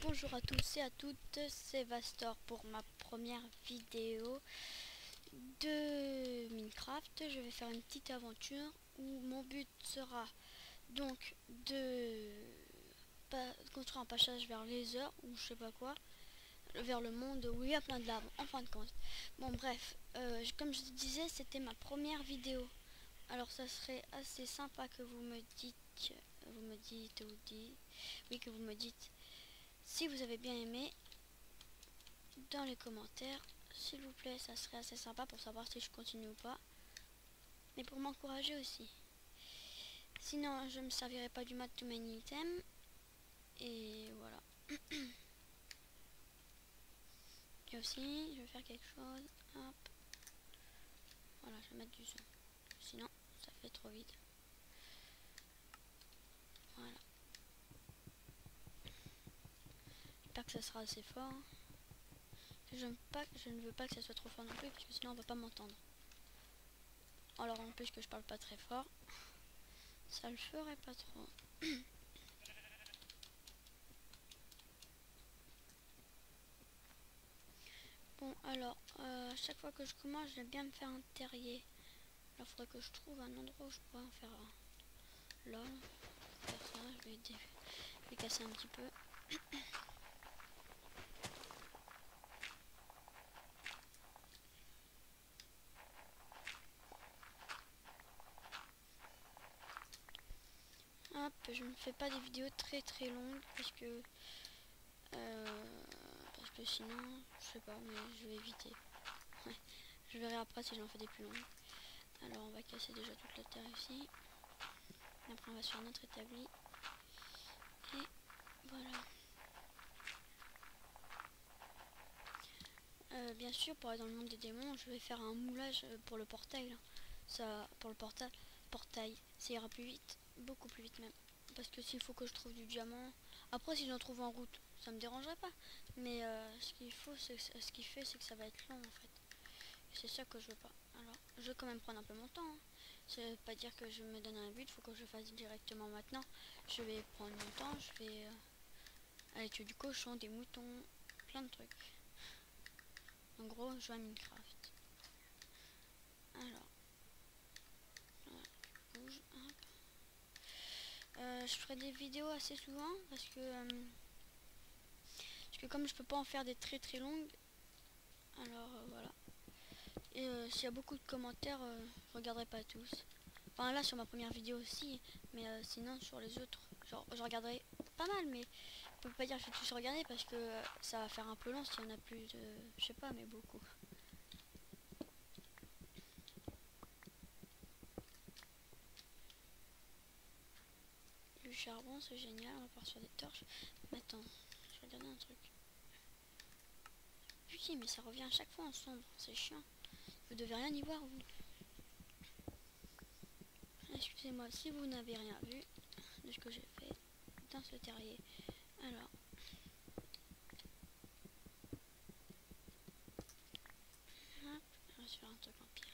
Bonjour à tous et à toutes, c'est Vastor pour ma première vidéo de Minecraft. Je vais faire une petite aventure où mon but sera donc de construire un passage vers les heures ou je sais pas quoi, vers le monde où il y a plein de lave en fin de compte. Bon bref, comme je disais, c'était ma première vidéo. Alors ça serait assez sympa que vous me dites que vous me dites si vous avez bien aimé dans les commentaires, s'il vous plaît. Ça serait assez sympa pour savoir si je continue ou pas, mais pour m'encourager aussi. Sinon je me servirai pas du mat to many items. Et voilà. Et aussi je vais faire quelque chose. Hop. Voilà, je vais mettre du son, sinon ça fait trop vide. Voilà, j'espère que ça sera assez fort. Je ne veux pas que ça soit trop fort non plus, parce que sinon on va pas m'entendre. Alors en plus que je parle pas très fort, ça le ferait pas trop. Bon alors, chaque fois que je commence, j'aime bien me faire un terrier. Alors faudrait que je trouve un endroit où je pourrais en faire un. Là, faire ça, je vais casser un petit peu. Hop, je ne fais pas des vidéos très longues parce que sinon, je sais pas, mais je vais éviter. Ouais, je verrai après si j'en fais des plus longues. Alors on va casser déjà toute la terre ici. Et après on va sur notre établi. Et voilà. Bien sûr, pour aller dans le monde des démons, je vais faire un moulage pour le portail. Là. Ça, pour le portail, ça ira plus vite, beaucoup plus vite même. Parce que s'il faut que je trouve du diamant, après si j'en trouve en route, ça me dérangerait pas. Mais ce qu'il fait, c'est que ça va être long en fait. C'est ça que je veux pas. Alors, je vais quand même prendre un peu mon temps. Hein. Ça veut pas dire que je me donne un but, il faut que je le fasse directement maintenant. Je vais prendre mon temps, je vais aller tuer du cochon, des moutons, plein de trucs. En gros, je joue à Minecraft. Alors, voilà, je bouge. Je ferai des vidéos assez souvent parce que comme je peux pas en faire des très longues, alors voilà. Et s'il y a beaucoup de commentaires, je regarderai pas tous. Enfin là sur ma première vidéo aussi, mais sinon sur les autres, genre je regarderai pas mal, mais je peux pas dire que je vais tous regarder parce que ça va faire un peu long s'il y en a plus de, je sais pas, mais beaucoup. Du charbon, c'est génial, on va partir sur des torches. Mais attends, je vais regarder un truc. Putain, mais ça revient à chaque fois en sombre, c'est chiant. Vous devez rien y voir, vous. Excusez-moi si vous n'avez rien vu de ce que j'ai fait dans ce terrier. Alors, hop, on va se faire un truc en pierre.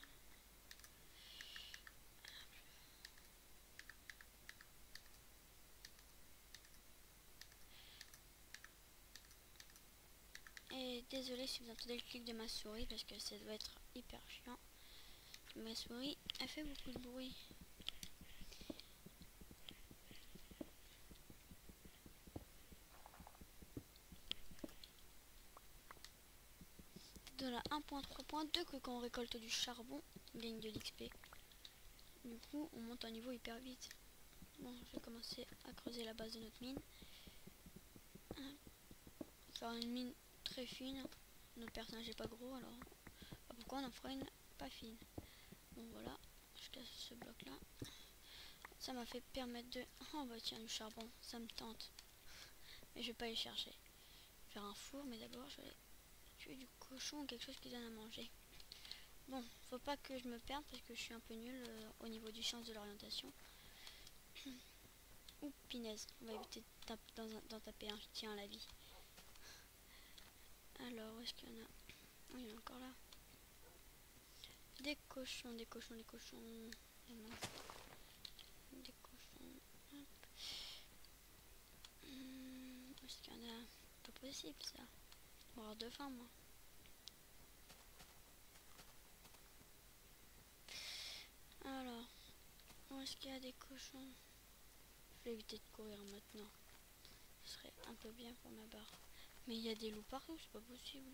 Et désolé si vous entendez le clic de ma souris parce que ça doit être hyper chiant. Ma souris, elle fait beaucoup de bruit. De la 1.3.2 que quand on récolte du charbon, on gagne de l'XP. Du coup, on monte un niveau hyper vite. Bon, je vais commencer à creuser la base de notre mine. Faire une mine très fine. Notre personnage n'est pas gros, alors pourquoi on en fera une pas fine. Bon voilà, je casse ce bloc là. Ça m'a fait permettre de... Oh bah tiens, du charbon, ça me tente. Mais je vais pas aller chercher. Faire un four, mais d'abord je vais tuer du cochon ou quelque chose qui donne à manger. Bon, faut pas que je me perde parce que je suis un peu nulle au niveau du sens de l'orientation. Ouh, pinaise, on va éviter d'en taper un, tiens, à la vie. Alors, où est-ce qu'il y en a? Oh, il y en a encore là. Des cochons, des cochons, des cochons. Des cochons. Hop. Où est-ce qu'il y en a? possible ça. Mort de faim moi. Alors, où est-ce qu'il y a des cochons? Je vais éviter de courir maintenant. Ce serait un peu bien pour ma barre. Mais il y a des loups partout, c'est pas possible.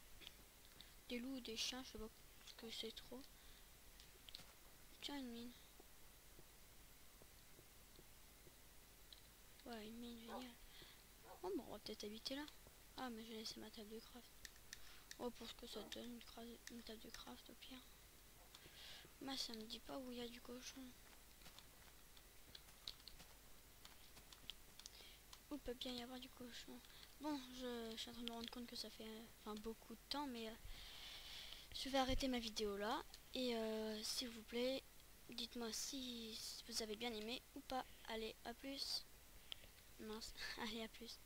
Des loups ou des chiens, je sais pas ce que c'est trop. Tiens, une mine. Ouais, une mine, génial. Oh, bon, on va peut-être habiter là. Ah, mais j'ai laissé ma table de craft. Oh, pour ce que ça donne, une table de craft au pire. Moi, ça me dit pas où il y a du cochon. Où peut bien y avoir du cochon? Bon, je suis en train de me rendre compte que ça fait beaucoup de temps, mais je vais arrêter ma vidéo là. Et s'il vous plaît, dites-moi si vous avez bien aimé ou pas. Allez, à plus. Mince, allez, à plus.